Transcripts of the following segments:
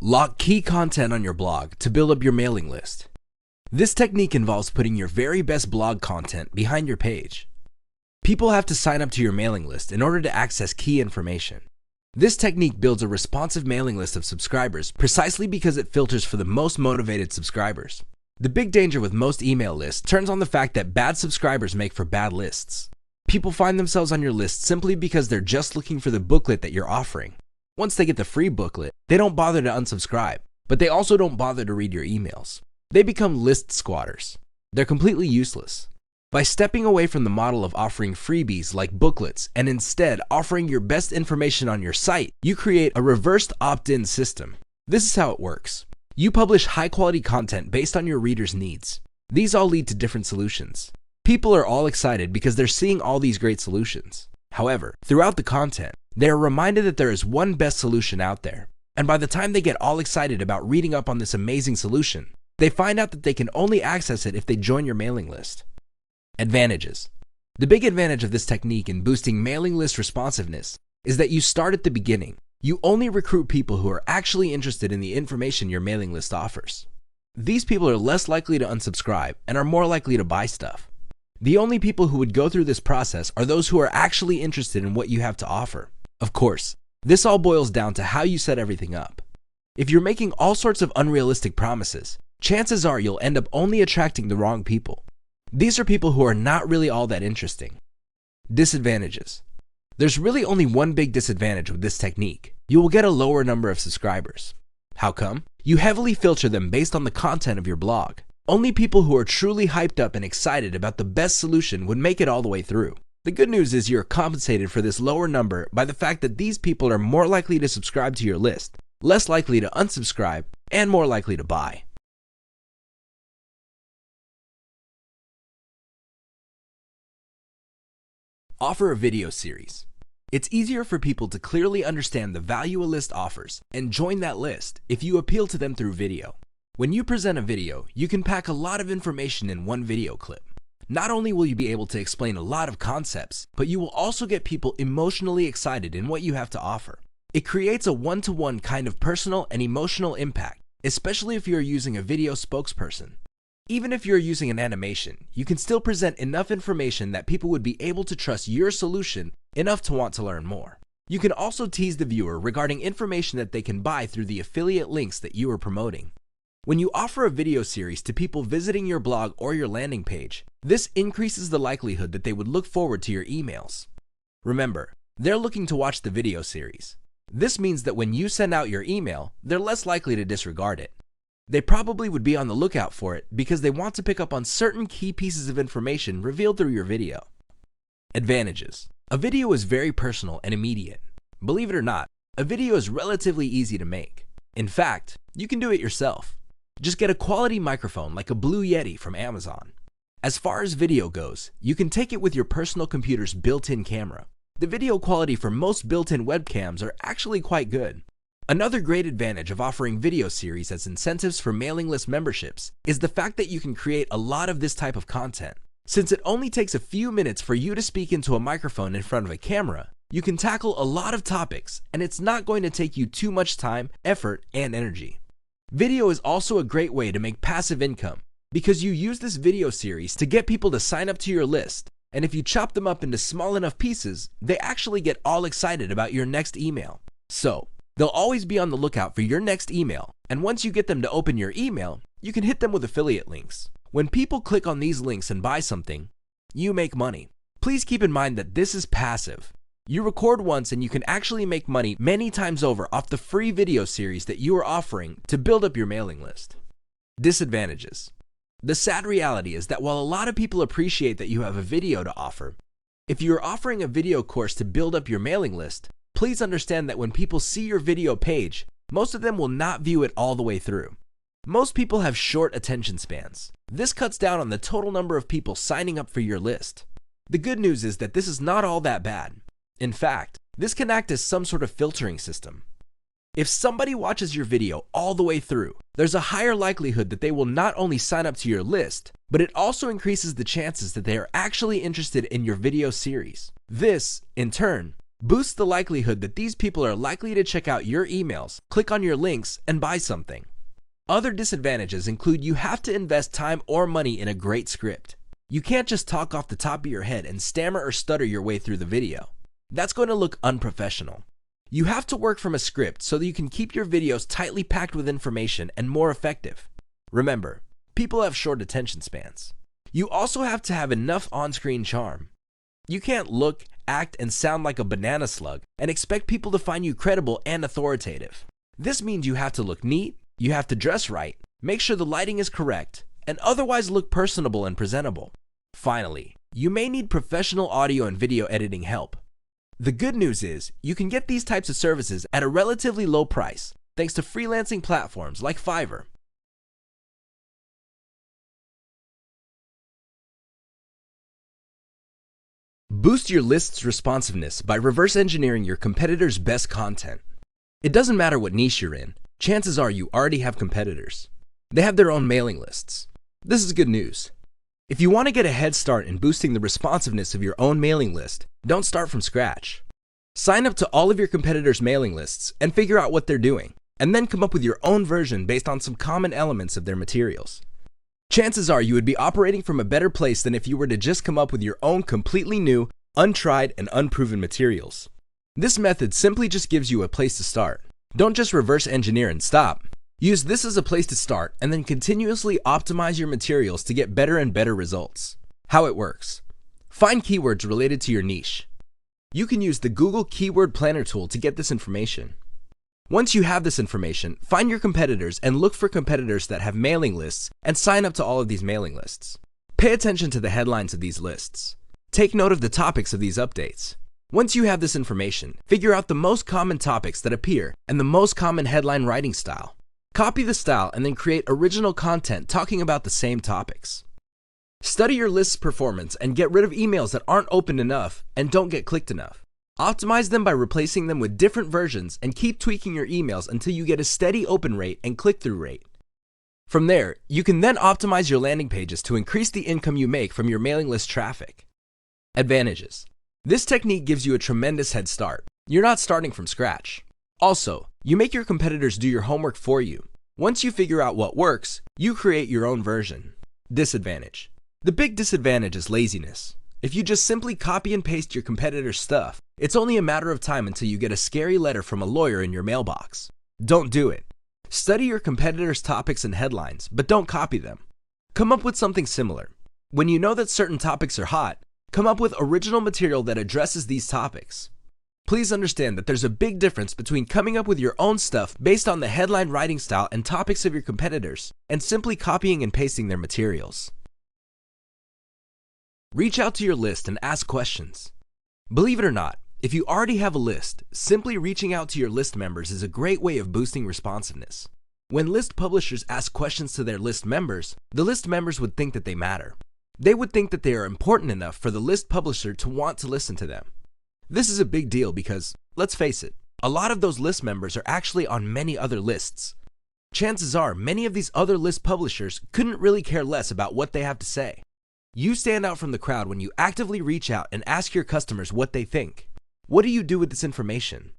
Lock key content on your blog to build up your mailing list. This technique involves putting your very best blog content behind your page. People have to sign up to your mailing list in order to access key information. This technique builds a responsive mailing list of subscribers precisely because it filters for the most motivated subscribers. The big danger with most email lists turns on the fact that bad subscribers make for bad lists. People find themselves on your list simply because they're just looking for the booklet that you're offering. Once they get the free booklet, they don't bother to unsubscribe, but they also don't bother to read your emails. They become list squatters. They're completely useless. By stepping away from the model of offering freebies like booklets and instead offering your best information on your site, you create a reversed opt-in system. This is how it works. You publish high-quality content based on your readers' needs. These all lead to different solutions. People are all excited because they're seeing all these great solutions. However, throughout the content, they are reminded that there is one best solution out there. And by the time they get all excited about reading up on this amazing solution, they find out that they can only access it if they join your mailing list. Advantages. The big advantage of this technique in boosting mailing list responsiveness is that you start at the beginning. You only recruit people who are actually interested in the information your mailing list offers. These people are less likely to unsubscribe and are more likely to buy stuff. The only people who would go through this process are those who are actually interested in what you have to offer. Of course, this all boils down to how you set everything up. If you're making all sorts of unrealistic promises, chances are you'll end up only attracting the wrong people. These are people who are not really all that interesting. Disadvantages. There's really only one big disadvantage with this technique. You will get a lower number of subscribers. How come? You heavily filter them based on the content of your blog. Only people who are truly hyped up and excited about the best solution would make it all the way through. The good news is you're compensated for this lower number by the fact that these people are more likely to subscribe to your list, less likely to unsubscribe, and more likely to buy. Offer a video series. It's easier for people to clearly understand the value a list offers and join that list if you appeal to them through video. When you present a video, you can pack a lot of information in one video clip. Not only will you be able to explain a lot of concepts, but you will also get people emotionally excited in what you have to offer. It creates a one-to-one kind of personal and emotional impact, especially if you're using a video spokesperson. Even if you're using an animation, you can still present enough information that people would be able to trust your solution enough to want to learn more. You can also tease the viewer regarding information that they can buy through the affiliate links that you are promoting. When you offer a video series to people visiting your blog or your landing page, this increases the likelihood that they would look forward to your emails. Remember, they're looking to watch the video series. This means that when you send out your email, they're less likely to disregard it. They probably would be on the lookout for it because they want to pick up on certain key pieces of information revealed through your video. Advantages. A video is very personal and immediate. Believe it or not, a video is relatively easy to make. In fact, you can do it yourself. Just get a quality microphone like a Blue Yeti from Amazon. As far as video goes, you can take it with your personal computer's built-in camera. The video quality for most built-in webcams are actually quite good. Another great advantage of offering video series as incentives for mailing list memberships is the fact that you can create a lot of this type of content. Since it only takes a few minutes for you to speak into a microphone in front of a camera, you can tackle a lot of topics, and it's not going to take you too much time, effort, and energy. Video is also a great way to make passive income because you use this video series to get people to sign up to your list, and if you chop them up into small enough pieces, they actually get all excited about your next email. So, they'll always be on the lookout for your next email, and once you get them to open your email, you can hit them with affiliate links. When people click on these links and buy something, you make money. Please keep in mind that this is passive. You record once and you can actually make money many times over off the free video series that you are offering to build up your mailing list. Disadvantages. The sad reality is that while a lot of people appreciate that you have a video to offer, if you are offering a video course to build up your mailing list, please understand that when people see your video page, most of them will not view it all the way through. Most people have short attention spans. This cuts down on the total number of people signing up for your list. The good news is that this is not all that bad. In fact, this can act as some sort of filtering system. If somebody watches your video all the way through, there's a higher likelihood that they will not only sign up to your list, but it also increases the chances that they are actually interested in your video series. This, in turn, boosts the likelihood that these people are likely to check out your emails, click on your links, and buy something. Other disadvantages include you have to invest time or money in a great script. You can't just talk off the top of your head and stammer or stutter your way through the video. That's going to look unprofessional. You have to work from a script so that you can keep your videos tightly packed with information and more effective. Remember, people have short attention spans. You also have to have enough on-screen charm. You can't look, act, and sound like a banana slug and expect people to find you credible and authoritative. This means you have to look neat, you have to dress right, make sure the lighting is correct, and otherwise look personable and presentable. Finally, you may need professional audio and video editing help. The good news is, you can get these types of services at a relatively low price, thanks to freelancing platforms like Fiverr. Boost your list's responsiveness by reverse engineering your competitors' best content. It doesn't matter what niche you're in, chances are you already have competitors. They have their own mailing lists. This is good news. If you want to get a head start in boosting the responsiveness of your own mailing list, don't start from scratch. Sign up to all of your competitors' mailing lists and figure out what they're doing, and then come up with your own version based on some common elements of their materials. Chances are you would be operating from a better place than if you were to just come up with your own completely new, untried, and unproven materials. This method simply just gives you a place to start. Don't just reverse engineer and stop. Use this as a place to start and then continuously optimize your materials to get better and better results. How it works. Find keywords related to your niche. You can use the Google Keyword Planner tool to get this information. Once you have this information, find your competitors and look for competitors that have mailing lists and sign up to all of these mailing lists. Pay attention to the headlines of these lists. Take note of the topics of these updates. Once you have this information, figure out the most common topics that appear and the most common headline writing style. Copy the style and then create original content talking about the same topics. Study your list's performance and get rid of emails that aren't opened enough and don't get clicked enough. Optimize them by replacing them with different versions and keep tweaking your emails until you get a steady open rate and click-through rate. From there, you can then optimize your landing pages to increase the income you make from your mailing list traffic. Advantages. This technique gives you a tremendous head start. You're not starting from scratch. Also, you make your competitors do your homework for you. Once you figure out what works, you create your own version. Disadvantage. The big disadvantage is laziness. If you just simply copy and paste your competitor's stuff, it's only a matter of time until you get a scary letter from a lawyer in your mailbox. Don't do it. Study your competitors' topics and headlines, but don't copy them. Come up with something similar. When you know that certain topics are hot, come up with original material that addresses these topics. Please understand that there's a big difference between coming up with your own stuff based on the headline writing style and topics of your competitors and simply copying and pasting their materials. Reach out to your list and ask questions. Believe it or not, if you already have a list, simply reaching out to your list members is a great way of boosting responsiveness. When list publishers ask questions to their list members, the list members would think that they matter. They would think that they are important enough for the list publisher to want to listen to them. This is a big deal because, let's face it, a lot of those list members are actually on many other lists. Chances are many of these other list publishers couldn't really care less about what they have to say. You stand out from the crowd when you actively reach out and ask your customers what they think. What do you do with this information?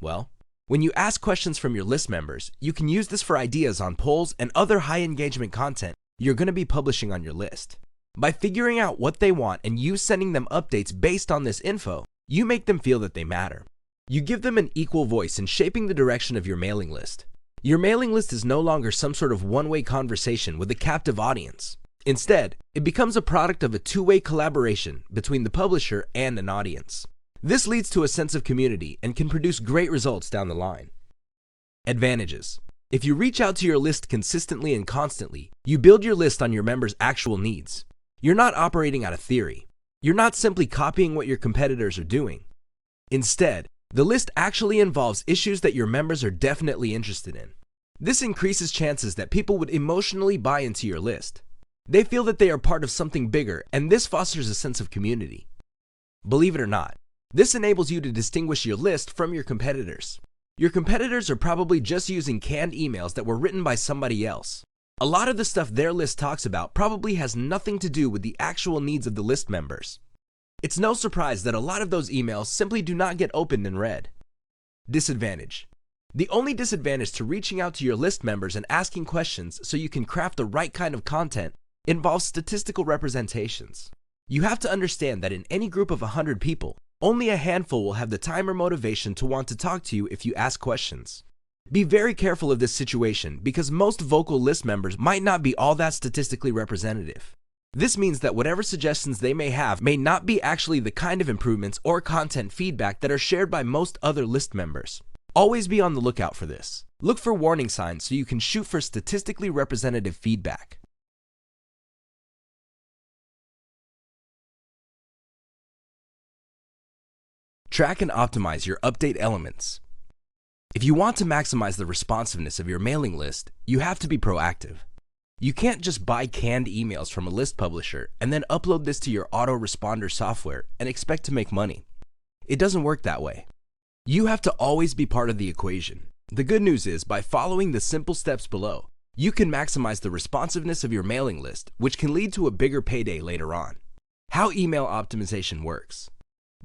Well, when you ask questions from your list members, you can use this for ideas on polls and other high engagement content you're going to be publishing on your list. By figuring out what they want and you sending them updates based on this info, you make them feel that they matter. You give them an equal voice in shaping the direction of your mailing list. Your mailing list is no longer some sort of one-way conversation with a captive audience. Instead, it becomes a product of a two-way collaboration between the publisher and an audience. This leads to a sense of community and can produce great results down the line. Advantages. If you reach out to your list consistently and constantly, you build your list on your members' actual needs. You're not operating out of theory. You're not simply copying what your competitors are doing. Instead, the list actually involves issues that your members are definitely interested in. This increases chances that people would emotionally buy into your list. They feel that they are part of something bigger, and this fosters a sense of community. Believe it or not, this enables you to distinguish your list from your competitors. Your competitors are probably just using canned emails that were written by somebody else. A lot of the stuff their list talks about probably has nothing to do with the actual needs of the list members. It's no surprise that a lot of those emails simply do not get opened and read. Disadvantage. The only disadvantage to reaching out to your list members and asking questions so you can craft the right kind of content involves statistical representations. You have to understand that in any group of 100 people, only a handful will have the time or motivation to want to talk to you if you ask questions. Be very careful of this situation because most vocal list members might not be all that statistically representative. This means that whatever suggestions they may have may not be actually the kind of improvements or content feedback that are shared by most other list members. Always be on the lookout for this. Look for warning signs so you can shoot for statistically representative feedback. Track and optimize your update elements. If you want to maximize the responsiveness of your mailing list, you have to be proactive. You can't just buy canned emails from a list publisher and then upload this to your autoresponder software and expect to make money. It doesn't work that way. You have to always be part of the equation. The good news is, by following the simple steps below, you can maximize the responsiveness of your mailing list, which can lead to a bigger payday later on. How email optimization works.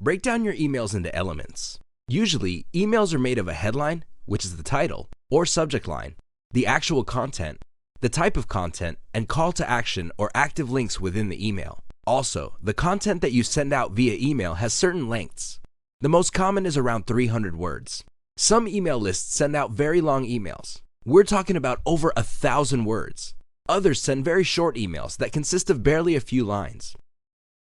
Break down your emails into elements. Usually, emails are made of a headline, which is the title, or subject line, the actual content, the type of content, and call to action or active links within the email. Also, the content that you send out via email has certain lengths. The most common is around 300 words. Some email lists send out very long emails. We're talking about over 1,000 words. Others send very short emails that consist of barely a few lines.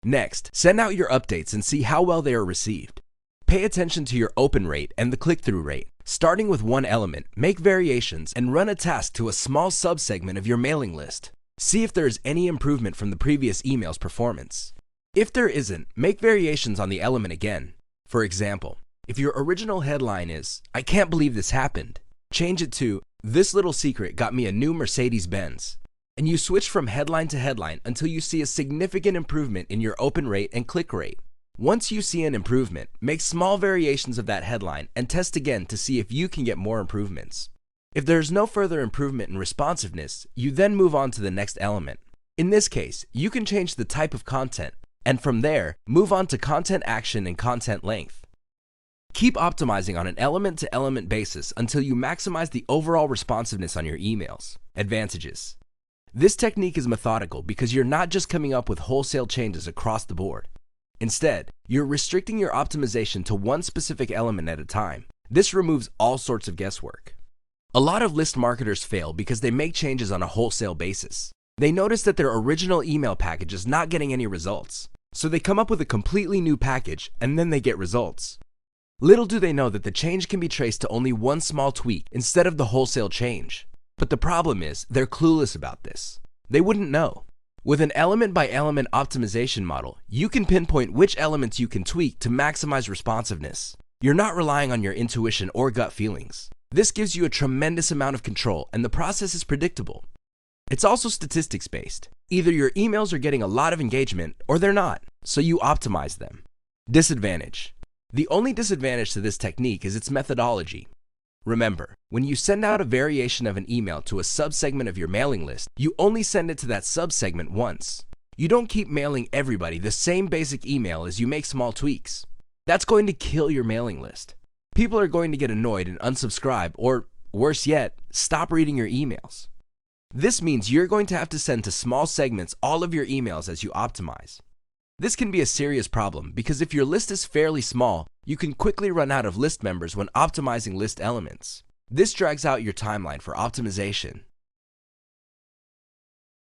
Next, send out your updates and see how well they are received. Pay attention to your open rate and the click-through rate. Starting with one element, make variations and run a task to a small subsegment of your mailing list. See if there is any improvement from the previous email's performance. If there isn't, make variations on the element again. For example, if your original headline is, "I can't believe this happened," change it to, "This little secret got me a new Mercedes-Benz." And you switch from headline to headline until you see a significant improvement in your open rate and click rate. Once you see an improvement, make small variations of that headline and test again to see if you can get more improvements. If there is no further improvement in responsiveness, you then move on to the next element. In this case, you can change the type of content, and from there, move on to content action and content length. Keep optimizing on an element-to-element basis until you maximize the overall responsiveness on your emails. Advantages. This technique is methodical because you're not just coming up with wholesale changes across the board. Instead, you're restricting your optimization to one specific element at a time. This removes all sorts of guesswork. A lot of list marketers fail because they make changes on a wholesale basis. They notice that their original email package is not getting any results, so they come up with a completely new package and then they get results. Little do they know that the change can be traced to only one small tweak instead of the wholesale change. But the problem is, they're clueless about this. They wouldn't know. With an element-by-element optimization model, you can pinpoint which elements you can tweak to maximize responsiveness. You're not relying on your intuition or gut feelings. This gives you a tremendous amount of control, and the process is predictable. It's also statistics-based. Either your emails are getting a lot of engagement, or they're not, so you optimize them. Disadvantage. The only disadvantage to this technique is its methodology. Remember, when you send out a variation of an email to a subsegment of your mailing list, you only send it to that subsegment once. You don't keep mailing everybody the same basic email as you make small tweaks. That's going to kill your mailing list. People are going to get annoyed and unsubscribe, or worse yet, stop reading your emails. This means you're going to have to send to small segments all of your emails as you optimize. This can be a serious problem because if your list is fairly small, you can quickly run out of list members when optimizing list elements. This drags out your timeline for optimization.